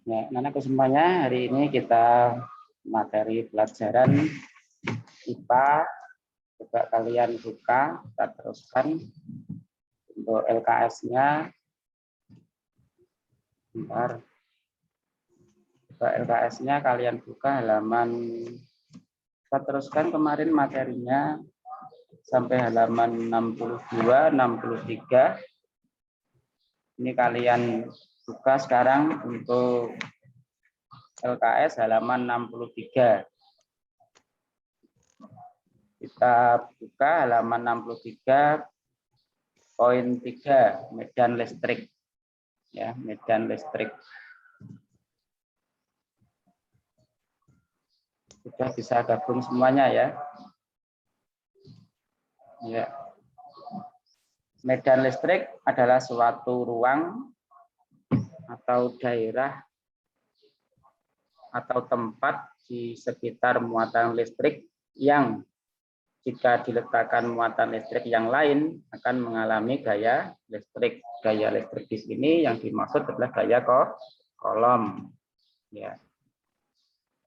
Ya, anak-anakku semuanya, hari ini kita materi pelajaran IPA. Coba kalian buka, kita teruskan untuk LKS-nya. Bentar. Coba LKS-nya kalian buka halaman, kita teruskan kemarin materinya sampai halaman 62, 63. Ini kalian buka sekarang untuk LKS halaman 63. Kita buka halaman 63 poin 3 medan listrik. Ya, medan listrik. Sudah bisa gabung semuanya ya. Ya. Medan listrik adalah suatu ruang atau daerah atau tempat di sekitar muatan listrik yang jika diletakkan muatan listrik yang lain akan mengalami gaya listrik. Gaya listrik di sini yang dimaksud adalah gaya kolom. Ya.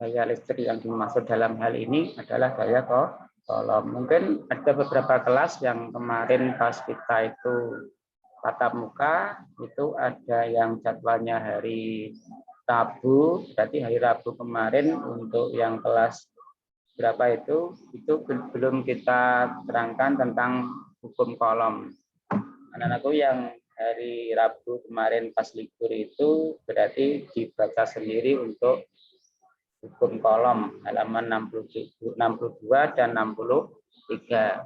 Gaya listrik yang dimaksud dalam hal ini adalah gaya kolom. Mungkin ada beberapa kelas yang kemarin pas kita itu tatap muka, itu ada yang jadwalnya hari Rabu, berarti hari Rabu kemarin untuk yang kelas berapa itu belum kita terangkan tentang hukum kolom. Anak-anakku yang hari Rabu kemarin pas libur itu berarti dibaca sendiri untuk hukum kolom halaman 62 dan 63.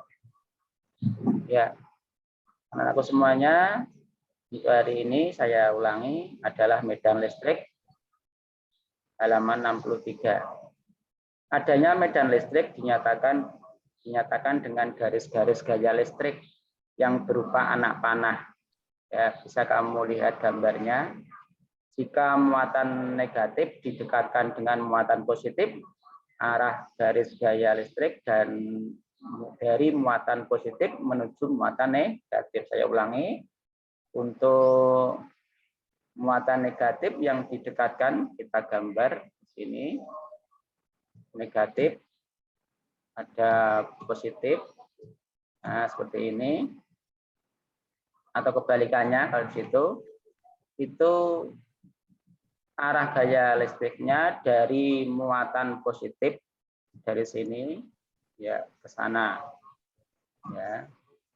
Ya, anak-anakku semuanya, untuk hari ini saya ulangi adalah medan listrik halaman 63. Adanya medan listrik dinyatakan dengan garis-garis gaya listrik yang berupa anak panah. Ya, bisa kamu lihat gambarnya. Jika muatan negatif didekatkan dengan muatan positif, arah garis gaya listrik dan dari muatan positif menuju muatan negatif. Saya ulangi, untuk muatan negatif yang didekatkan, kita gambar di sini, negatif, ada positif, nah seperti ini, atau kebalikannya kalau di situ, itu arah gaya listriknya dari muatan positif dari sini ya ke sana. Ya.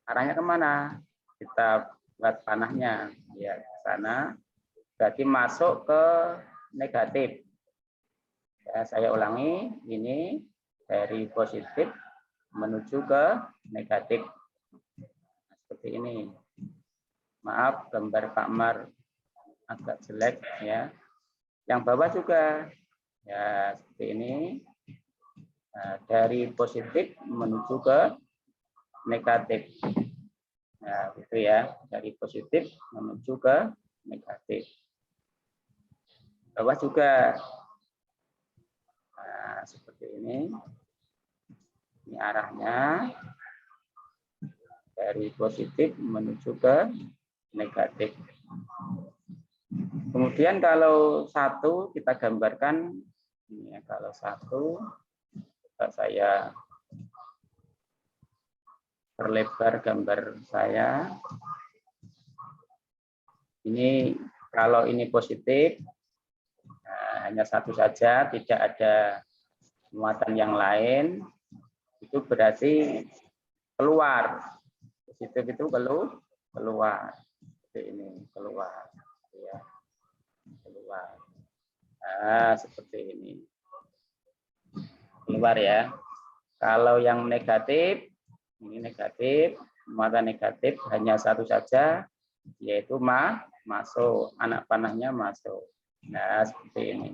Arahnya kemana? Kita buat panahnya ya ke sana. Berarti masuk ke negatif. Ya, saya ulangi, ini dari positif menuju ke negatif. Nah, seperti ini. Maaf, gambar Pak Mar agak jelek ya. Yang bawah juga ya seperti ini. Nah, dari positif menuju ke negatif. Nah, itu ya, dari positif menuju ke negatif. Bawah juga. Nah, seperti ini. Ini arahnya dari positif menuju ke negatif. Kemudian kalau satu kita gambarkan ini ya, kalau satu saya perlebar gambar saya. Ini kalau ini positif, nah, hanya satu saja, tidak ada muatan yang lain, itu berarti keluar. Positif itu keluar. Seperti ini, keluar. Ya. Keluar. Nah, seperti ini. Keluar ya. Kalau yang negatif, ini negatif, muatan negatif hanya satu saja, yaitu masuk, anak panahnya masuk. Nah, seperti ini.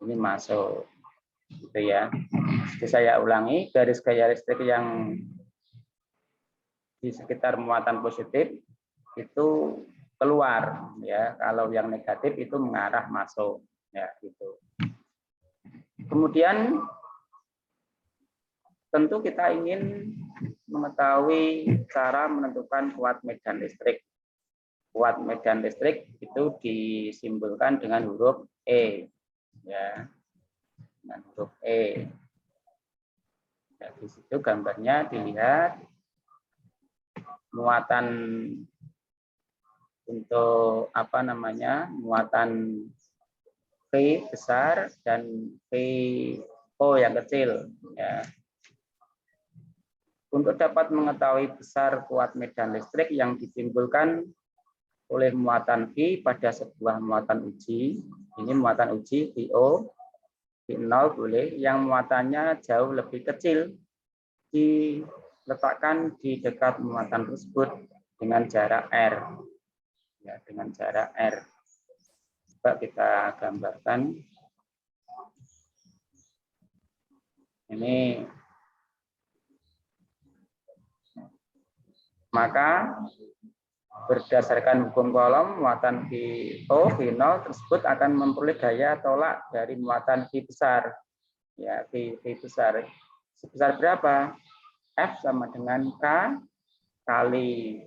Ini masuk. Gitu ya. Jadi saya ulangi, garis gaya listrik yang di sekitar muatan positif itu keluar ya. Kalau yang negatif itu mengarah masuk ya gitu. Kemudian tentu kita ingin mengetahui cara menentukan kuat medan listrik. kuat medan listrik itu disimbolkan dengan huruf E, ya, dengan huruf E. Ya, di situ gambarnya dilihat muatan untuk apa namanya, muatan V besar dan VO yang kecil, ya. Untuk dapat mengetahui besar kuat medan listrik yang ditimbulkan oleh muatan V pada sebuah muatan uji, ini muatan uji VO, V0 boleh, yang muatannya jauh lebih kecil, diletakkan di dekat muatan tersebut dengan jarak R. Ya, dengan jarak R. Coba kita gambarkan. Ini maka berdasarkan hukum Coulomb, muatan VO, V0 tersebut akan memperoleh daya tolak dari muatan V besar. Ya, V besar. Sebesar berapa? F sama dengan K kali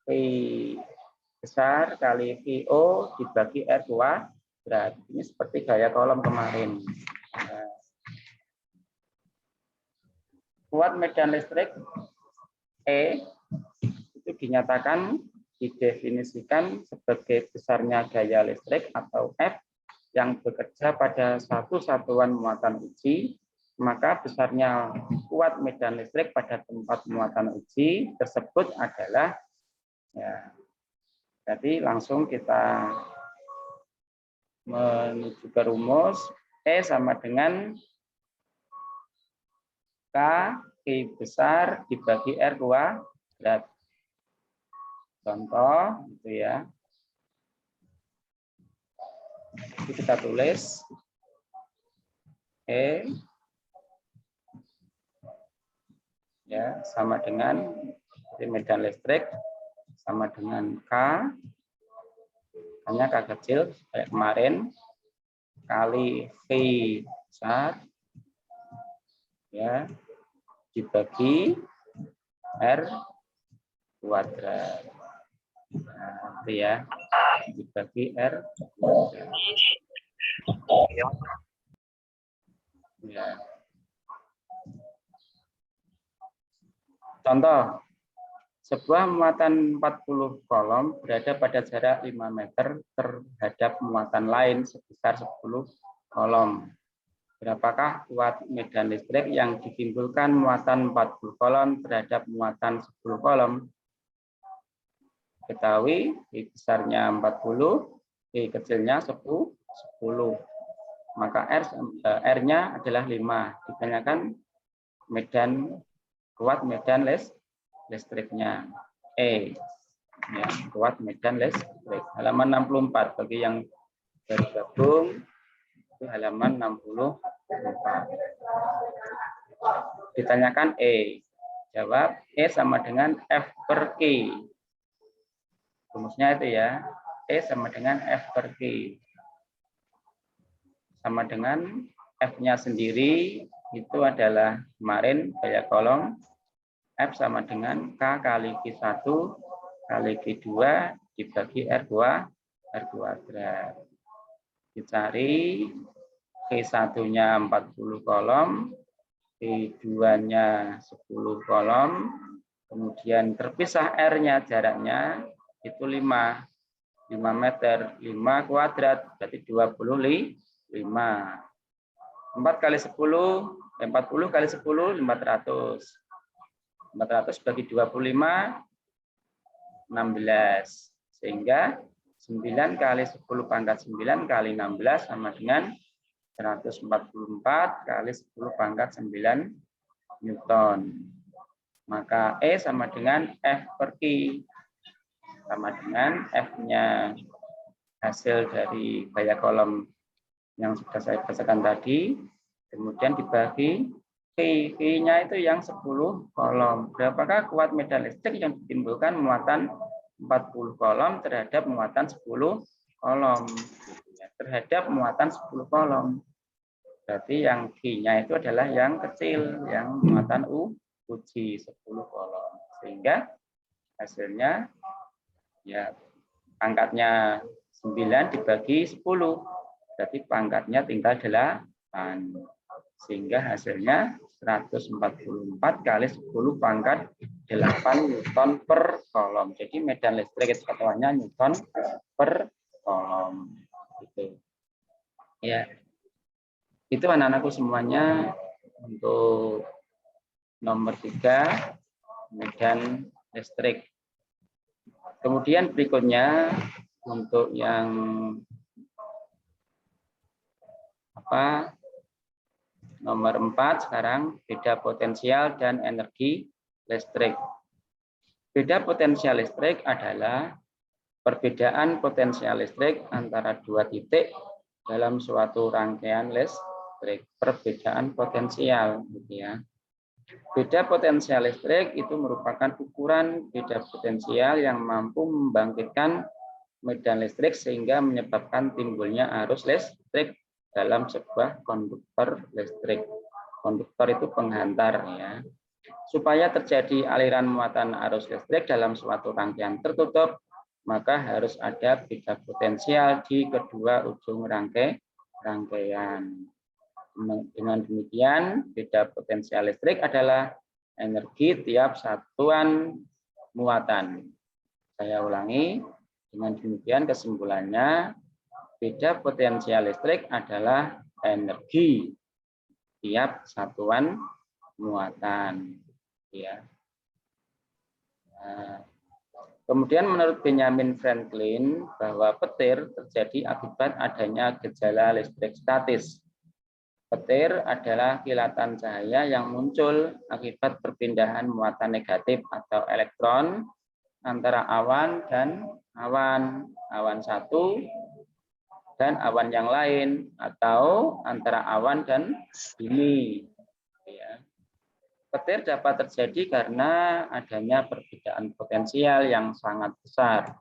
V besar kali VO dibagi R kuadrat. Ini seperti gaya Coulomb kemarin. Nah, kuat medan listrik E itu dinyatakan, didefinisikan sebagai besarnya gaya listrik atau F yang bekerja pada satu satuan muatan uji, maka besarnya kuat medan listrik pada tempat muatan uji tersebut adalah, ya, jadi langsung kita menuju ke rumus. E sama dengan K V besar dibagi R kuadrat. Contoh, gitu ya. Jadi kita tulis E ya sama dengan medan listrik sama dengan K, hanya K kecil kayak kemarin, kali V besar ya dibagi R kuadrat. Nah, itu ya, dibagi R kuadrat. Ya. Contoh, sebuah muatan 40 Coulomb berada pada jarak 5 meter terhadap muatan lain sebesar 10 Coulomb. Berapakah kuat medan listrik yang ditimbulkan muatan 40 Coulomb terhadap muatan 10 Coulomb? Ketahui V besarnya 40, V kecilnya 10. Maka R-nya adalah 5. Ditanyakan kuat medan listriknya. E. Ya, kuat medan listrik. Halaman 64 bagi yang bergabung itu halaman 64. Ditanyakan E. Jawab E sama dengan F per Q. Rumusnya itu ya. E sama dengan F per Q. Sama dengan F-nya sendiri itu adalah kemarin gaya Coulomb. F sama dengan K kali Q1 kali Q2 dibagi R kuadrat. Dicari Q1-nya 40 Coulomb, Q2-nya 10 Coulomb, kemudian terpisah R-nya jaraknya itu 5 meter, 5 kuadrat berarti 25. 4 kali 10, 40 kali 10, 500. 400 bagi 25, 16. Sehingga 9 kali 10 pangkat 9 kali 16 sama dengan 144 kali 10 pangkat 9 Newton. Maka E sama dengan F per Q. Sama dengan F-nya hasil dari gaya Coulomb yang sudah saya bacakan tadi. Kemudian dibagi V-nya itu yang 10 Coulomb. Berapakah kuat medan listrik yang ditimbulkan muatan 40 Coulomb terhadap muatan 10 Coulomb? Terhadap muatan 10 Coulomb. Berarti yang Q-nya itu adalah yang kecil, yang muatan uji 10 Coulomb. Sehingga hasilnya ya pangkatnya 9 dibagi 10. Berarti pangkatnya tinggal 8. Sehingga hasilnya 144 kali 10 pangkat 8 Newton per kolom. Jadi medan listrik itu satuannya Newton per kolom. Gitu. Ya. Itu anak-anakku semuanya untuk nomor 3 medan listrik. Kemudian berikutnya untuk yang nomor 4 sekarang beda potensial dan energi listrik. Beda potensial listrik adalah perbedaan potensial listrik antara dua titik dalam suatu rangkaian listrik. Perbedaan potensial, gitu ya. Beda potensial listrik itu merupakan ukuran beda potensial yang mampu membangkitkan medan listrik sehingga menyebabkan timbulnya arus listrik dalam sebuah konduktor listrik. Konduktor itu penghantar, ya. Supaya terjadi aliran muatan arus listrik dalam suatu rangkaian tertutup, maka harus ada beda potensial di kedua ujung rangkaian. Dengan demikian, beda potensial listrik adalah energi tiap satuan muatan. Saya ulangi, dengan demikian kesimpulannya, beda potensial listrik adalah energi tiap satuan muatan. Ya. Nah, kemudian menurut Benjamin Franklin bahwa petir terjadi akibat adanya gejala listrik statis. Petir adalah kilatan cahaya yang muncul akibat perpindahan muatan negatif atau elektron antara awan dan awan satu dan awan yang lain, atau antara awan dan bumi. Ya. Petir dapat terjadi karena adanya perbedaan potensial yang sangat besar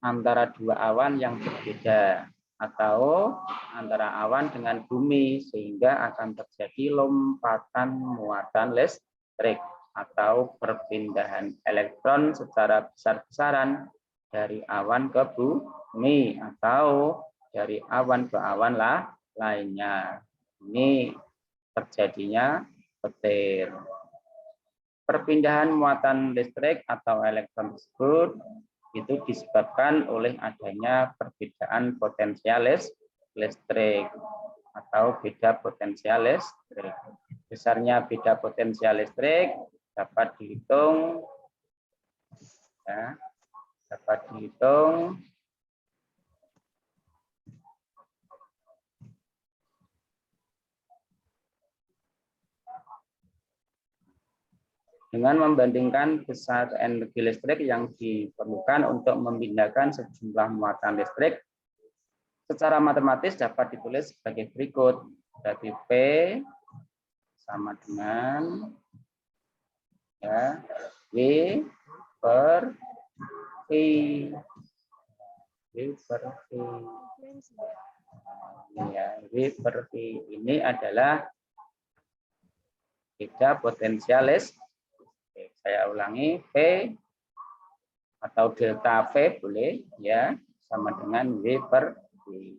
antara dua awan yang berbeda, atau antara awan dengan bumi, sehingga akan terjadi lompatan muatan listrik atau perpindahan elektron secara besar-besaran dari awan ke bumi atau dari awan ke awan lainnya. Ini terjadinya petir. Perpindahan muatan listrik atau elektron tersebut itu disebabkan oleh adanya perbedaan potensial listrik atau beda potensial listrik. Besarnya beda potensial listrik dapat dihitung, ya, dapat dihitung dengan membandingkan besar energi listrik yang diperlukan untuk memindahkan sejumlah muatan listrik. Secara matematis dapat ditulis sebagai berikut. Berarti P sama dengan ya, W per V. W per V. Ya, W per V ini adalah beda potensial listrik. Saya ulangi, P atau delta V boleh, ya, sama dengan W per V.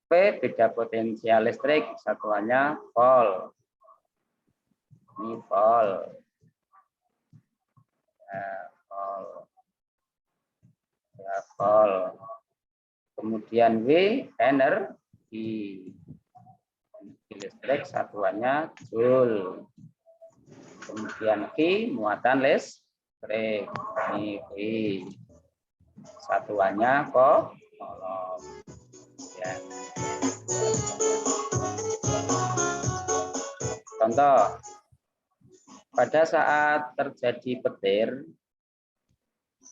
P beda potensial listrik, satuannya volt. Ini volt. Ya, volt. Ya, volt. Kemudian W energi. Energi listrik satuannya joule. Kemudian V muatan listrik. Ini V. Satuannya kolom. Ya. Contoh, pada saat terjadi petir,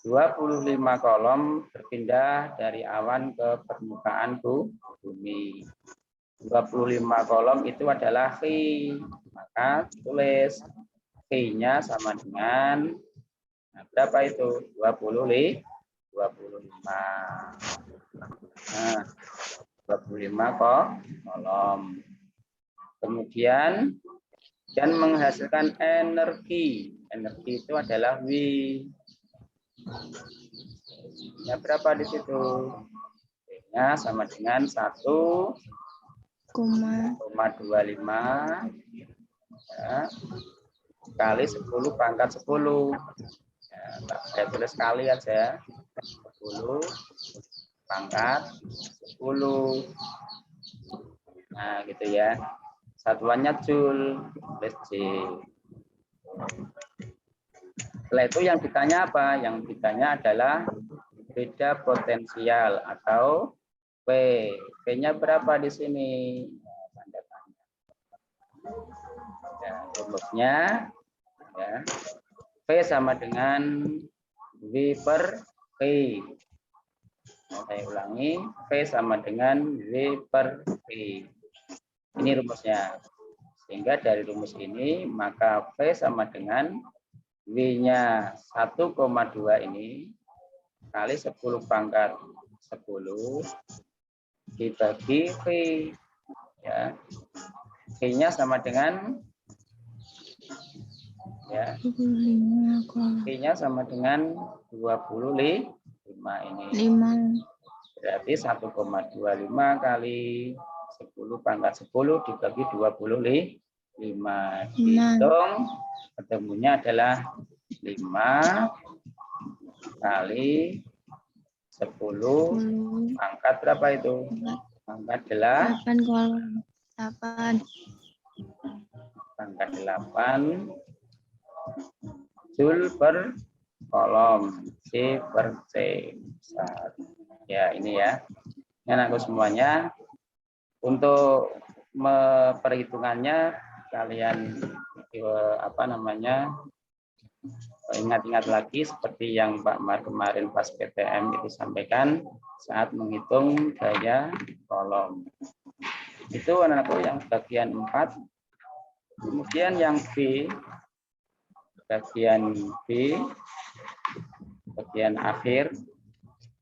25 kolom berpindah dari awan ke permukaan bumi. 25 kolom itu adalah V. Maka tulis V-nya sama dengan, nah, berapa itu? 25. Nah, 25 kolom. Kemudian dan menghasilkan energi. Energi itu adalah W. Ya, berapa di situ? V-nya sama dengan 1,25 ya, kali 10 pangkat 10. Ya, saya tulis kali aja. 10 pangkat 10. Nah, gitu ya. Satuannya Joule, tulis J. Setelah itu yang ditanya apa? Yang ditanya adalah beda potensial atau P. P-nya berapa di sini? Tanda tanya. Ya, rumusnya ya. P sama dengan V per P. Nah, saya ulangi, P sama dengan V per P. Ini rumusnya. Sehingga dari rumus ini, maka P sama dengan W-nya 1,2 ini kali 10 pangkat 10 dibagi V. Ya. V-nya sama dengan ya. V-nya sama dengan 25 ini. 5. Berarti 1,25 kali 10 pangkat 10 dibagi 25. Dihitung, ketemunya adalah 5 kali 10 pangkat berapa itu? Pangkat 8. Pangkat 8 Joule per kolom C per C. Ya, ini ya. Ini anakku semuanya. Untuk perhitungannya kalian ingat-ingat lagi seperti yang Pak Mar kemarin pas PTM itu sampaikan saat menghitung gaya kolom. Itu anak-anakku yang bagian 4. Kemudian yang B, bagian akhir,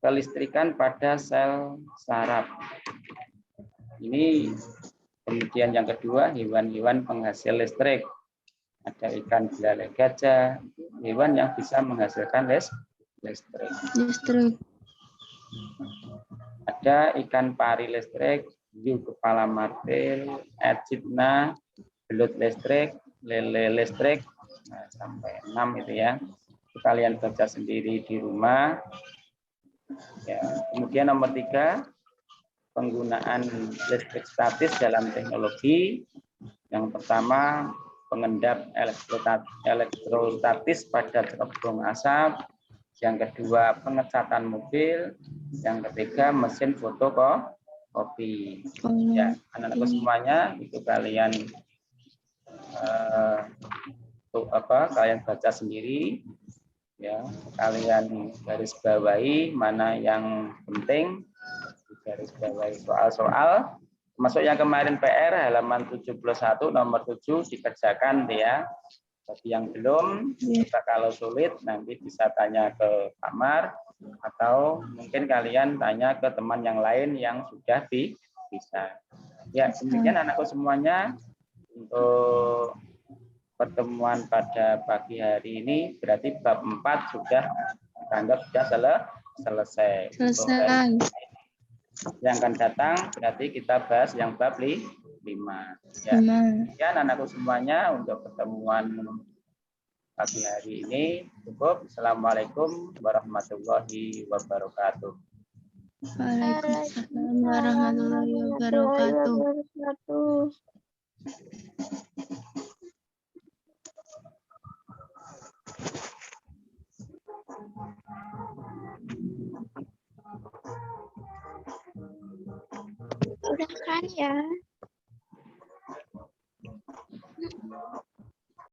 kelistrikan pada sel saraf. Ini kemudian yang kedua, hewan-hewan penghasil listrik. Ada ikan belalai gajah, hewan yang bisa menghasilkan listrik. Ada ikan pari listrik, hiu kepala martil, echidna, belut listrik, lele listrik, nah, sampai 6 itu ya. Kalian baca sendiri di rumah. Ya. Kemudian nomor 3, penggunaan listrik statis dalam teknologi. Yang pertama, pengendap elektrostatis pada terobong asap. Yang kedua, pengecatan mobil. Yang ketiga, mesin fotokopi. Ya, anak-anakku semuanya itu kalian kalian baca sendiri. Ya, kalian garis bawahi mana yang penting, garis bawahi soal-soal, termasuk yang kemarin PR halaman 71 nomor 7 dikerjakan ya. Bagi yang belum, kita kalau sulit nanti bisa tanya ke Pak Mar atau mungkin kalian tanya ke teman yang lain yang sudah bisa. Ya, demikian anakku semuanya untuk pertemuan pada pagi hari ini, berarti bab 4 sudah dianggap sudah selesai. Yang akan datang berarti kita bahas yang bab 5. Ya. Sekian anakku semuanya untuk pertemuan pagi hari ini. Cukup. Assalamualaikum warahmatullahi wabarakatuh. Waalaikumsalam warahmatullahi wabarakatuh. Udah kan ya?